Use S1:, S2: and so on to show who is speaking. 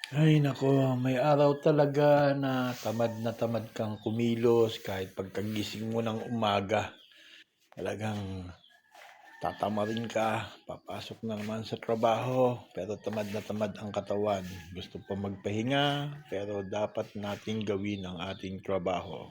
S1: Ay naku, may araw talaga na tamad kang kumilos kahit pagkagising mo ng umaga. Talagang tatamarin ka, papasok na naman sa trabaho, pero tamad na tamad ang katawan. Gusto pa magpahinga, pero dapat nating gawin ang ating trabaho.